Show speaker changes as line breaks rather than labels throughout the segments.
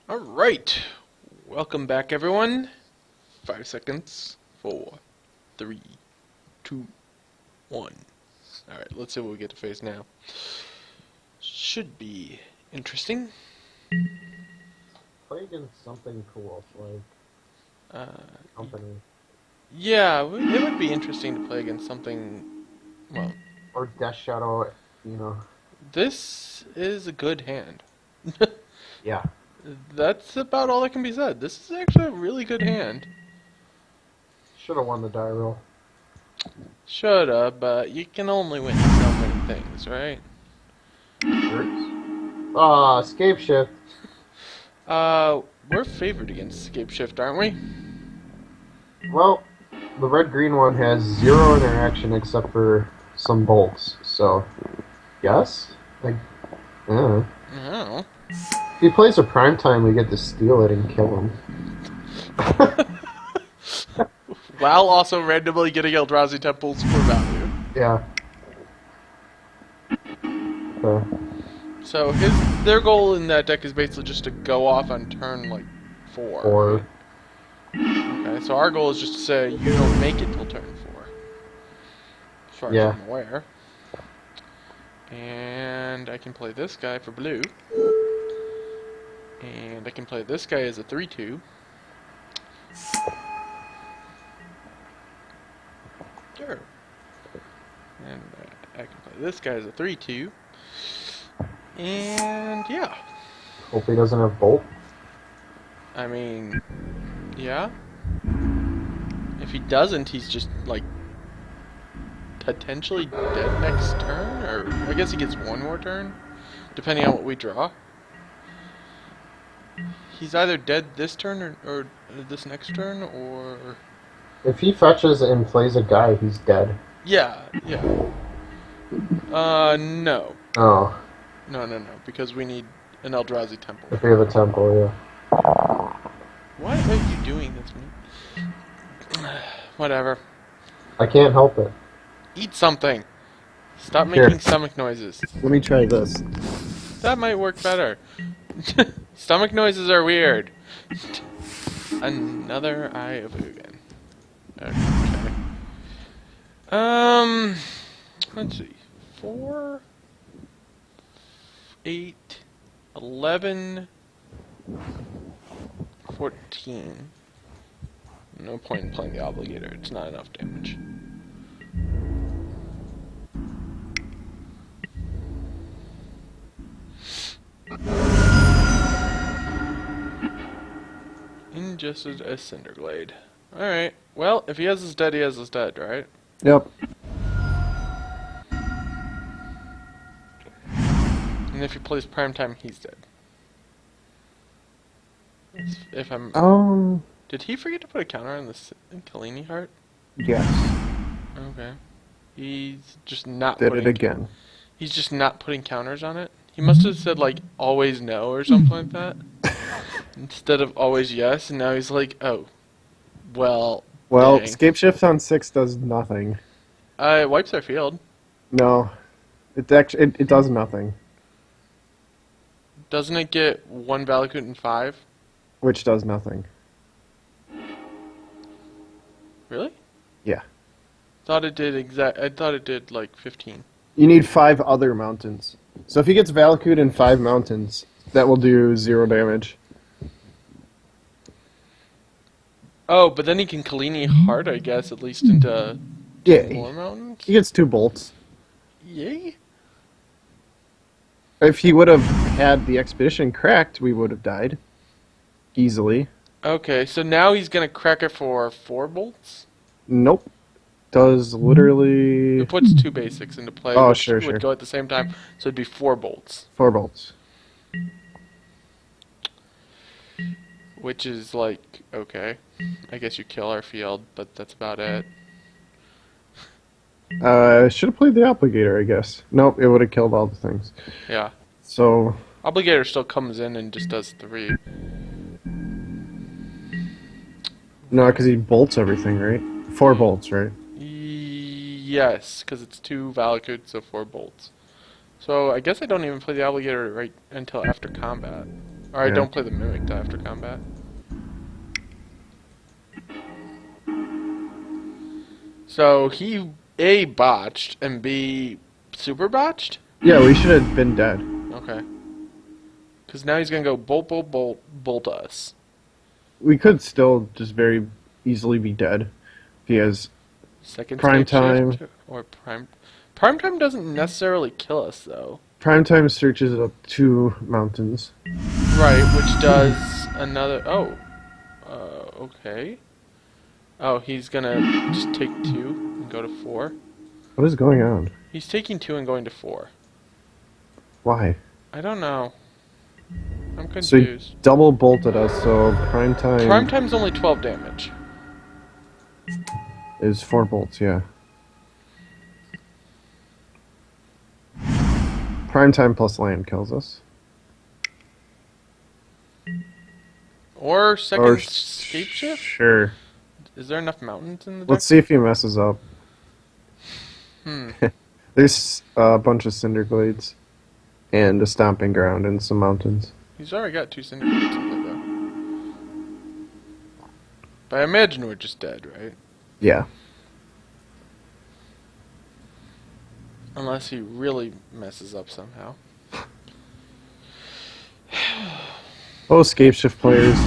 Alright, welcome back everyone. 5 seconds. 4, 3, 2, 1. Alright, let's see what we get to face now. Should be interesting.
Play against something cool, like company.
Yeah, it would be interesting to play against something, well...
Or Death Shadow, you know.
This is a good hand.
Yeah.
That's about all that can be said. This is actually a really good hand.
Should have won the die roll.
Shoulda, but you can only win so many things, right?
Escape shift.
We're favored against Escape Shift, aren't we?
Well, the red-green one has 0 interaction except for some bolts, so... Yes? Like, I don't know.
Oh.
If he plays a prime time, we get to steal it and kill him.
While also randomly getting Eldrazi Temples for value.
Yeah.
So their goal in that deck is basically just to go off on turn, like, 4.
4.
Okay, so our goal is just to say, you don't make it till turn 4. As far as I'm aware. And I can play this guy for blue. And I can play this guy as a 3-2. Sure. And I can play this guy as a 3-2. And yeah.
Hope he doesn't have bolt.
I mean, yeah. If he doesn't, he's just, like, potentially dead next turn? Or, I guess he gets one more turn, depending on what we draw. He's either dead this turn or this next turn, or...
If he fetches and plays a guy, he's dead.
Yeah. No.
Oh.
No, because we need an Eldrazi Temple.
If we have a temple, yeah.
Why are you doing this, man? Whatever.
I can't help it.
Eat something. Stop making stomach noises.
Let me try this.
That might work better. Stomach noises are weird. Another Eye of Ugin. Okay. Let's see. 4, 8, 11, 14. No point in playing the Obligator. It's not enough damage. Ingested a Cinderglade. Alright. Well, if he has his dead, he has his dead, right?
Yep.
And if he plays primetime, he's dead. If I'm... Did he forget to put a counter on this Kalini heart?
Yes.
Okay. He's just not
Did it again.
He's just not putting counters on it? He must have said, like, always no or something like that. Instead of always yes, and now he's like, oh. Well,
Well,
dang.
escape shift on 6 does nothing.
It wipes our field.
No. It actually it does nothing.
Doesn't it get 1 Valakut and 5?
Which does nothing.
Really?
Yeah.
Thought it did I thought it did like 15.
You need 5 other mountains. So if he gets Valakut and 5 mountains, that will do 0 damage.
Oh, but then he can Kalini hard, I guess, at least into more mountains?
He gets 2 bolts.
Yay?
If he would have had the expedition cracked, we would have died. Easily.
Okay, so now he's gonna crack it for 4 bolts?
Nope. Does literally...
It puts 2 basics into play,
Oh,
which
sure.
would go at the same time, so it'd be 4 bolts.
4 bolts.
Which is like, okay. I guess you kill our field, but that's about it.
Should have played the Obligator, I guess. Nope, it would have killed all the things.
Yeah.
So...
Obligator still comes in and just does 3.
No, because he bolts everything, right? 4 bolts, right?
Yes, because it's 2 Valakut, so 4 bolts. So I guess I don't even play the Obligator right until after combat. Alright,
Yeah.
don't play the Mimic till after combat. So he A, botched, and B, super botched?
Yeah, we should have been dead.
Okay. Because now he's gonna go bolt, bolt, bolt, bolt us.
We could still just very easily be dead. If he has
Second
Prime
scape
time.
shift or prime. Prime time doesn't necessarily kill us though.
prime time searches up 2 mountains.
Right, which does another. Oh, okay. Oh, he's gonna just take 2 and go to 4.
What is going on?
He's taking 2 and going to 4.
Why?
I don't know. I'm
So he
confused.
double bolted us, so prime time
Prime time's only 12 damage.
is 4 bolts, yeah. Prime time plus land kills us.
Or second
Or
scape shift?
Sure.
Is there enough mountains in the deck?
Let's see if he messes up.
Hmm.
There's a bunch of cinder glades and a stomping ground and some mountains.
He's already got 2 syndicates in play though. But I imagine we're just dead, right?
Yeah.
Unless he really messes up somehow.
Oh, scape shift players.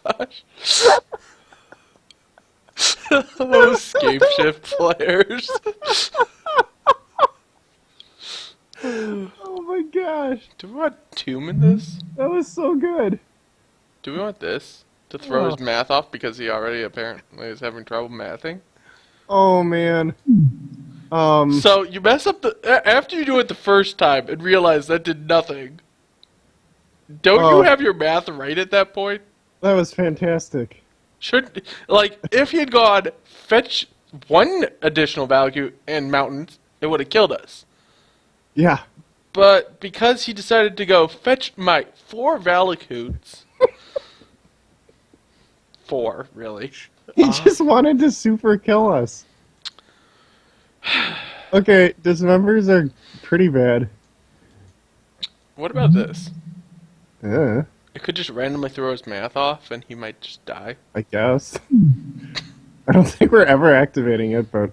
Gosh. Oh, scape shift players.
Oh my gosh.
Do we want Tomb in this?
That was so good.
Do we want this? To throw
Oh.
his math off because he already apparently is having trouble mathing?
Oh man.
So you mess up after you do it the first time and realize that did nothing. Don't you
Oh.
have your math right at that point?
That was fantastic.
If he had gone fetch 1 additional value and mountains, it would have killed us.
Yeah.
But because he decided to go fetch my 4 Valakoots, 4 really.
He just wanted to super kill us. Okay, dismembers are pretty bad.
What about this?
Yeah,
It could just randomly throw his math off and he might just die.
I guess. I don't think we're ever activating it, but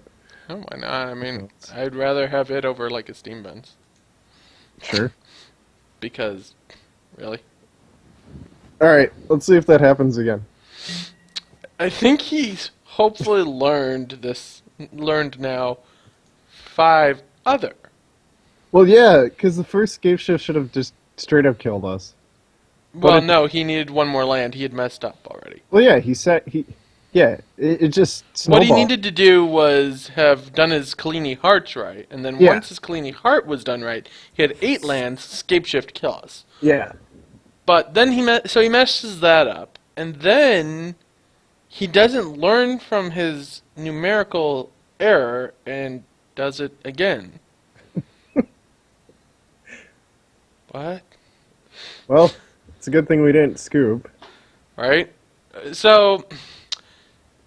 Oh, why not? I mean, I'd rather have it over like a steam bench.
sure.
Because, really?
Alright, let's see if that happens again.
I think he's hopefully learned now 5 other.
Well, yeah, because the first scape shift should have just straight up killed us.
Well,
it-
no, he needed 1 more land. He had messed up already.
Well, yeah, it just snowballed.
What he needed to do was have done his Kalini Hearts right, and then
Yeah.
once his Kalini Heart was done right, he had 8 lands, scape shift kill us.
Yeah.
But then he messes that up, and then he doesn't learn from his numerical error and does it again. What?
Well, it's a good thing we didn't scoop.
Right? So,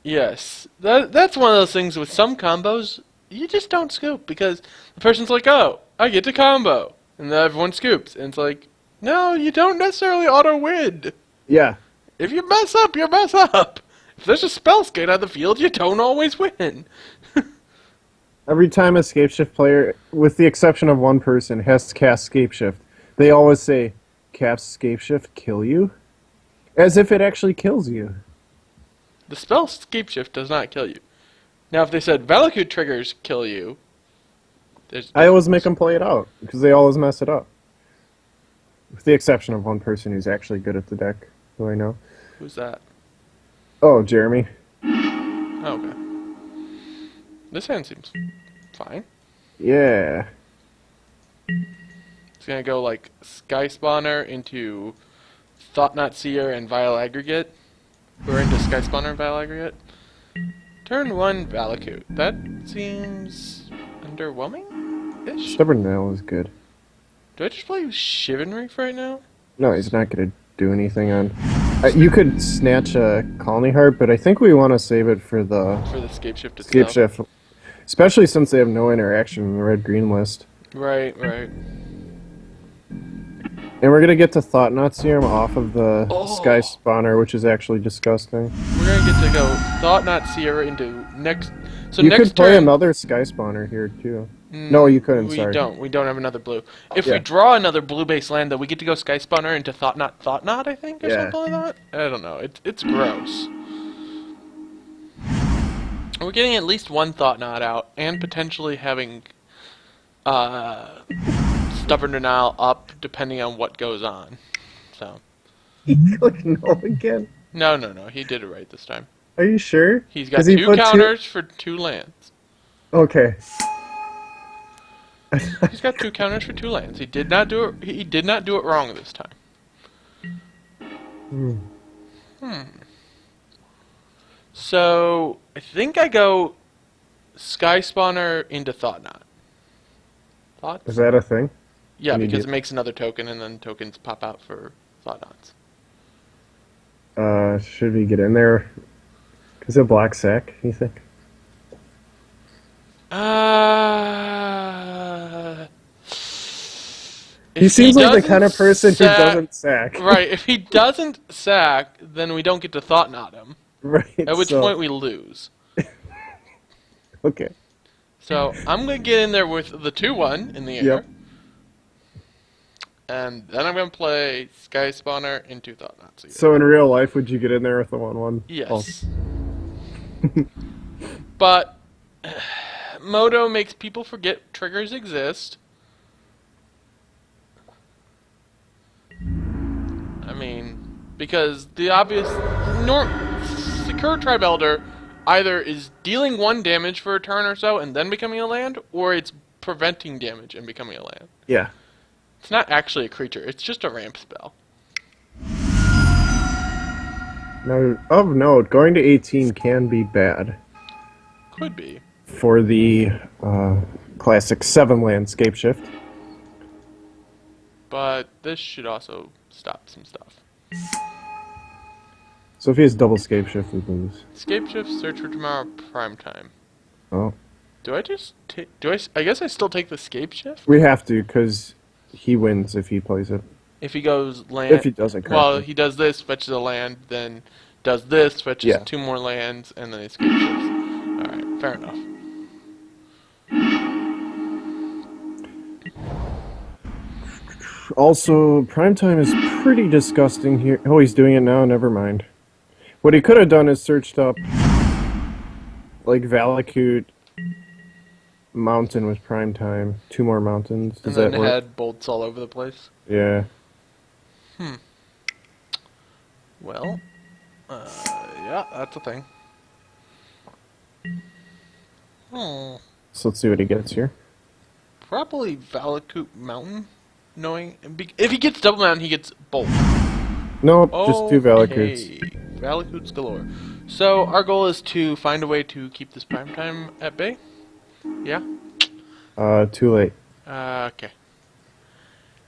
yes, that's one of those things with some combos, you just don't scoop because the person's like, oh, I get to combo. And then everyone scoops. And it's like, no, you don't necessarily auto-win.
Yeah.
If you mess up, you mess up. If there's a spell skate on the field, you don't always win.
Every time a scape shift player, with the exception of one person, has to cast scape shift, they always say, cast scape shift kill you? As if it actually kills you.
The spell scape shift does not kill you. Now, if they said Valakut triggers kill you,
I always make them play it out, because they always mess it up. With the exception of one person who's actually good at the deck, who I know.
Who's that?
Oh, Jeremy.
Oh, okay. This hand seems fine.
Yeah.
It's gonna go like Sky Spawner into Thought Not Seer and Vile Aggregate. We're into Sky Spawner and Vile Aggregate. Turn 1 Valakut. That seems underwhelming-ish?
Stubborn Nail is good.
Do I just play Shivan Reef right now?
No, he's not going to do anything on. You could snatch a Colony Heart, but I think we want to save it for the
For the scape shift
Scape
itself.
Shift, especially since they have no interaction in the red-green list.
Right, right.
And we're gonna get to Thought Knot Serum off of the Sky
Oh,
Spawner, which is actually disgusting.
we're gonna get to go Thought Not Sierra into next. So
You could
next
play
turn,
another Sky Spawner here too. No, you couldn't.
we
Sorry.
don't. We don't have another blue. If we
Yeah.
draw another blue-based land, though, we get to go Sky Spawner into Thought Knot, I think, or
Yeah.
something like that. I don't know. It's gross. We're getting at least one Thought Knot out, and potentially having uh, Stubborn Denial up, depending on what goes on. So
He clicked no again.
no, no, no. He did it right this time.
Are you sure?
He's got
Because he
two
put two.
counters for 2 lands.
Okay.
He's got 2 counters for 2 lands. He did not do it. He did not do it wrong this time.
Hmm.
So I think I go Sky Spawner into Thought Knot. Thoughts?
Is that a thing?
Yeah,
Can you
because
do-
it makes another token, and then tokens pop out for Thought Knots.
Should we get in there? Is it Black Sack? You think? He
If
seems like the
doesn't
kind of person who
sack-
doesn't sack.
Right, if he doesn't sack, then we don't get to Thought Knot him.
Right.
At which
so,
point we lose.
Okay.
So I'm going to get in there with the 2-1 in the air.
Yep.
And then I'm going to play Sky Spawner into Thought Knots again.
So in real life, would you get in there with the 1/1?
Yes. But Moto makes people forget triggers exist. I mean, because the obvious Secure Tribe Elder either is dealing 1 damage for a turn or so and then becoming a land, or it's preventing damage and becoming a land.
Yeah.
It's not actually a creature, it's just a ramp spell.
Now, of note, going to 18 can be bad
Could be.
for the classic 7-land Scape Shift.
But this should also stop some stuff.
So if he has double Scape Shift, we lose.
Escape Shift, Search for Tomorrow, Prime Time.
Oh.
Do I just take... I guess I still take the Escape Shift?
We have to, because he wins if he plays it.
If he goes land...
If he doesn't,
Well,
correct.
he does this, fetches a land, then does this, fetches
Yeah.
2 more lands, and then Escape Shifts. Alright, fair enough.
Also, Primetime is pretty disgusting here. Oh, he's doing it now? Never mind. What he could have done is searched up, like, Valakut Mountain with Primetime. 2 more mountains. Does
And
that
then
work?
had bolts all over the place.
Yeah.
Well, yeah, that's a thing. Hmm.
So let's see what he gets here.
Probably Valakut Mountain, knowing... If he gets Double Mountain, he gets Bolt.
Nope, just 2 Valakuts.
Okay, Valakuts galore. So, our goal is to find a way to keep this Primetime at bay? Yeah?
Too late.
Okay.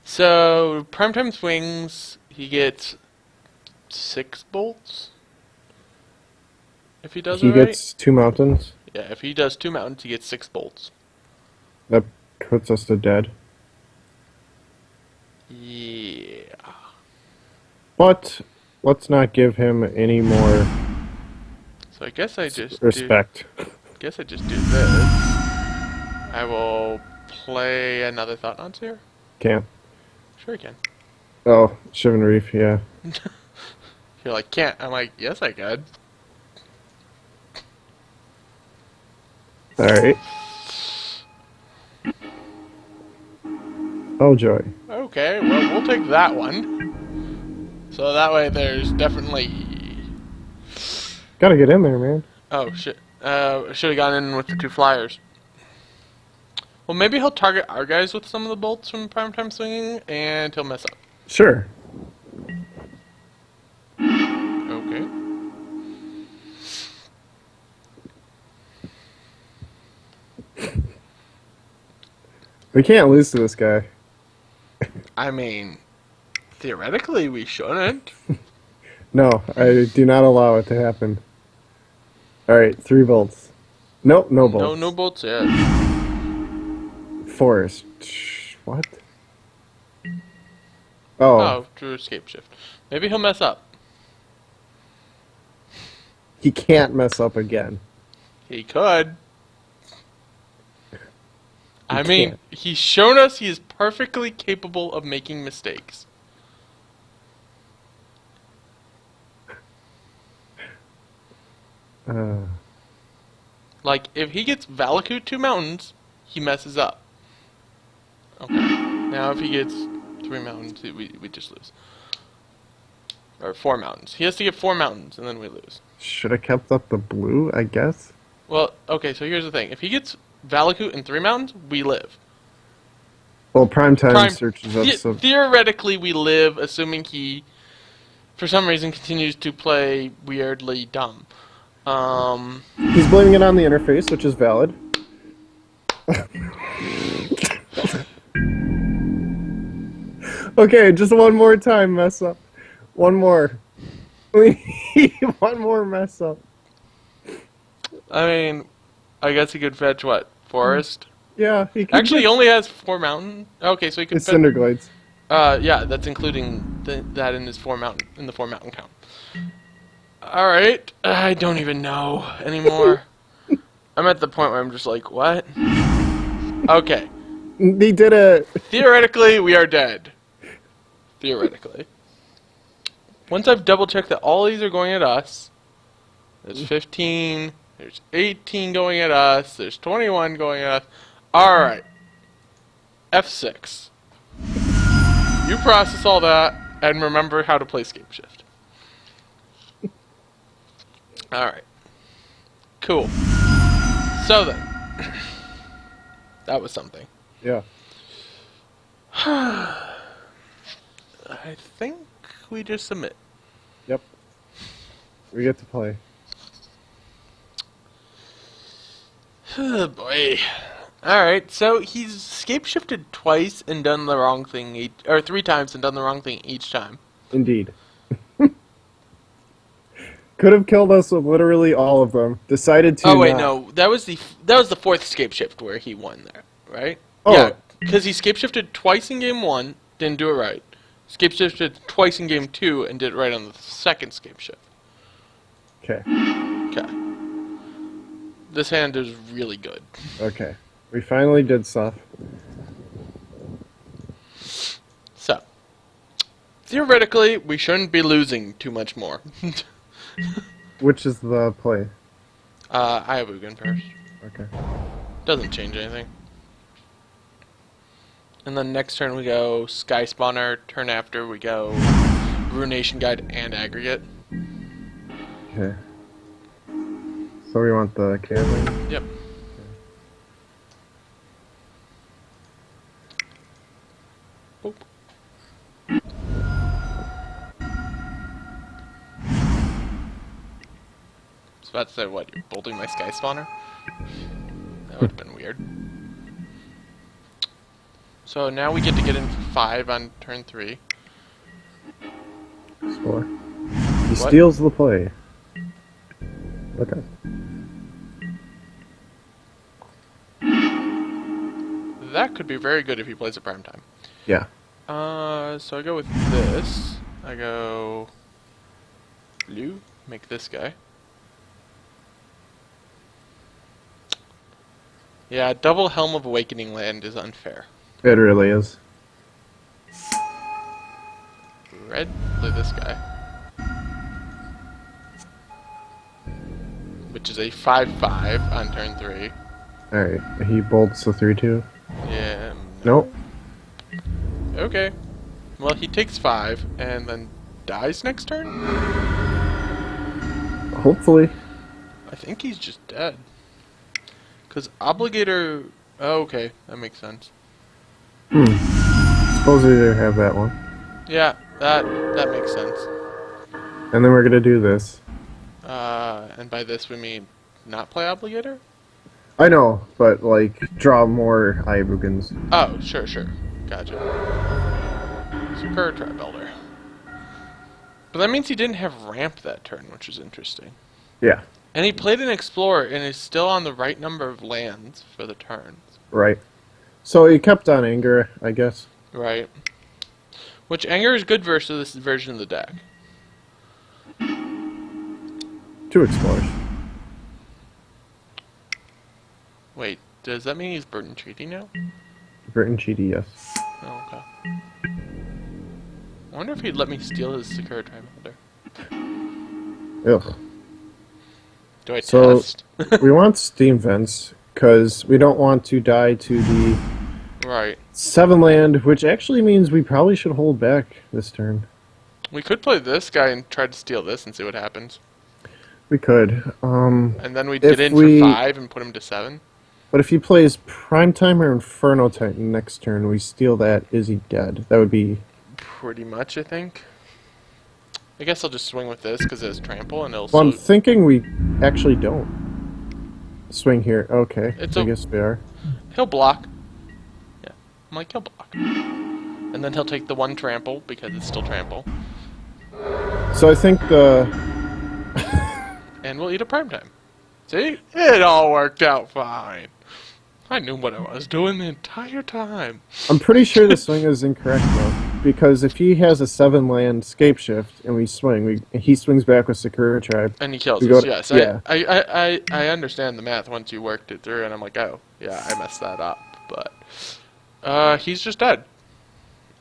So, Primetime swings, he gets 6 bolts? If he does
He
it right?
gets 2 mountains.
Yeah, if he does 2 mountains, he gets 6 bolts.
That puts us to dead.
Yeah.
But let's not give him any more
So I guess I just
respect.
do this. I will play another Thought Knots here.
Can't.
Sure you can.
Oh, Shivan Reef, yeah.
You're like, can't. I'm like, yes I could.
Alright. Oh, joy.
Okay, well, we'll take that one. So that way there's definitely...
Gotta get in there, man.
Oh, shit. Should have gone in with the 2 flyers. Well, maybe he'll target our guys with some of the bolts from Primetime swinging, and he'll mess up.
Sure.
Okay.
We can't lose to this guy.
I mean, Theoretically, we shouldn't.
No, I do not allow it to happen. Alright, 3 bolts. Nope, no bolts.
No bolts yet.
Forest. What? Oh,
Oh, drew escape shift. Maybe he'll mess up.
he can't mess up again.
He could. I mean,
can't.
he's shown us he is perfectly capable of making mistakes. Like, if he gets Valakut 2 mountains, he messes up. Okay. Now if he gets 3 mountains, we just lose. Or 4 mountains. He has to get 4 mountains, and then we lose.
Should have kept up the blue, I guess.
Well, okay, so here's the thing. If he gets Valakut and 3 mountains, we live.
Well, Primetime searches up some...
Theoretically, we live, assuming he, for some reason, continues to play weirdly dumb.
He's blaming it on the interface, which is valid. Okay, just one more time mess up. One more. We need one more mess up.
I mean, I guess he could fetch what? Forest?
Yeah, he can.
Actually, he only has 4 mountain. Okay, so he can
It's Cinderglades.
yeah, that's including that in his 4 mountain count. All right, I don't even know anymore. I'm at the point where I'm just like, what? Okay.
He did it.
Theoretically, we are dead. Theoretically. Once I've double checked that all these are going at us, there's 15, there's 18 going at us, there's 21 going at us. All right. F6. You process all that and remember how to play Scape Shift. Alright. Cool. So then. That was something.
Yeah.
I think we just submit.
Yep. We get to play.
Oh boy. Alright, so he's escape shifted twice and done the wrong thing, or 3 times and done the wrong thing each time.
Indeed. Could have killed us with literally all of them. Decided to.
Oh wait,
not.
no, that was the 4th escape shift where he won there, right?
Oh.
Yeah, because he escape shifted twice in game 1, didn't do it right. Escape shifted twice in game 2 and did it right on the 2nd escape shift.
Okay.
Okay. This hand is really good.
Okay. We finally did stuff.
So, theoretically, we shouldn't be losing too much more.
Which is the play?
I have Ugin first.
Okay.
Doesn't change anything. And then next turn we go Sky Spawner. Turn after we go Ruination Guide and Aggregate.
Okay. So we want the cannon?
Yep. Boop. I was about to say, what, you're bolting my Sky Spawner? That would have been weird. So now we get to get in for 5 on turn 3.
Score. He steals the play. Okay.
That could be very good if he plays at prime time.
Yeah.
So I go with this. I go blue, make this guy. Yeah, double Helm of Awakening land is unfair.
It really is.
Red, play this guy. Which is a 5/5 on turn 3.
Alright, he bolts the 3/2.
Yeah.
Nope.
Okay. Well, he takes 5 and then dies next turn?
Hopefully.
I think he's just dead. Because Obligator... Oh, okay, that makes sense.
Suppose we either have that one.
Yeah, that makes sense.
And then we're gonna do this.
And by this we mean not play Obligator?
I know, but like, draw more Iabugans.
Oh, sure. Gotcha. Super Tri-Builder. But that means he didn't have ramp that turn, which is interesting.
Yeah,
And he played an explorer and is still on the right number of lands for the turns.
right. So he kept on anger, I guess.
Right. Which anger is good versus this version of the deck.
2 explorers.
Wait, does that mean he's burden treaty now?
Britain GD, yes.
Oh, okay. I wonder if he'd let me steal his Sakura Tribe Elder.
Ugh.
Do I
So,
test?
we want Steam Vents, because we don't want to die to the
Right.
7 land, which actually means we probably should hold back this turn.
We could play this guy and try to steal this and see what happens.
We could.
And then we'd
If
get in
we-
for 5 and put him to 7.
But if he plays Primetime or Inferno Titan next turn, we steal that, is he dead? That would be...
Pretty much, I think. I guess I'll just swing with this because it has trample and it'll...
Well, I'm
so
thinking we actually don't. Swing here. Okay,
It's
I
a-
guess we are.
he'll block. Yeah. I'm like, he'll block. And then he'll take the 1 trample because it's still trample.
So I think the...
And we'll eat a prime time. See? It all worked out fine. I knew what I was doing the entire time.
I'm pretty sure the swing is incorrect, though. Because if he has a 7 land scape shift and we swing, he swings back with Sakura Tribe.
And he kills
We
us,
go to-
yes.
yeah.
I understand the math once you worked it through, and I'm like, oh, yeah, I messed that up. But he's just dead.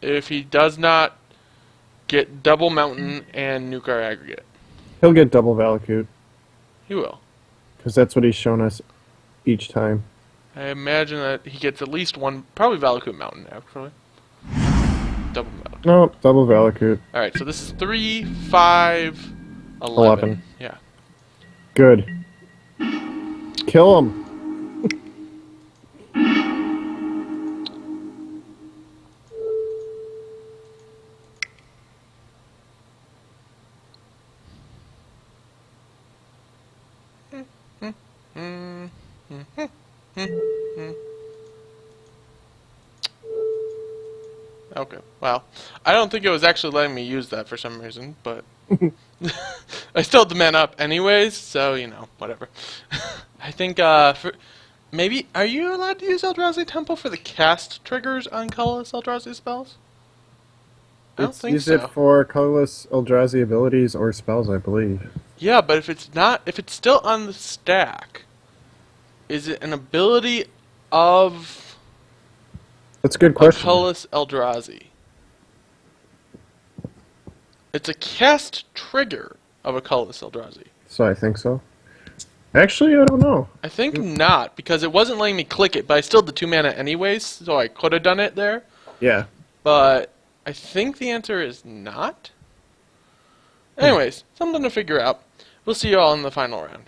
If he does not get double mountain and nuke our aggregate,
He'll get double Valakut,
he will.
because that's what he's shown us each time.
I imagine that he gets at least 1, probably Valakut Mountain, actually. Double mountain.
No, double Valakut.
Alright, so this is 3, 5, 11.
11.
Yeah.
Good. Kill him.
Okay, well, I don't think it was actually letting me use that for some reason, but I still had the man up anyways, so, you know, whatever. I think, for maybe, are you allowed to use Eldrazi Temple for the cast triggers on colorless Eldrazi spells? I don't think
Use
so.
it for colorless Eldrazi abilities or spells, I believe.
Yeah, but if it's not, if it's still on the stack, is it an ability of
That's a good
a
question.
colorless Eldrazi? It's a cast trigger of a colorless Eldrazi.
So I think so. Actually, I don't know.
I think not, because it wasn't letting me click it, but I still had the 2 mana anyways, so I could have done it there.
Yeah.
But I think the answer is not. Anyways, something to figure out. We'll see you all in the final round.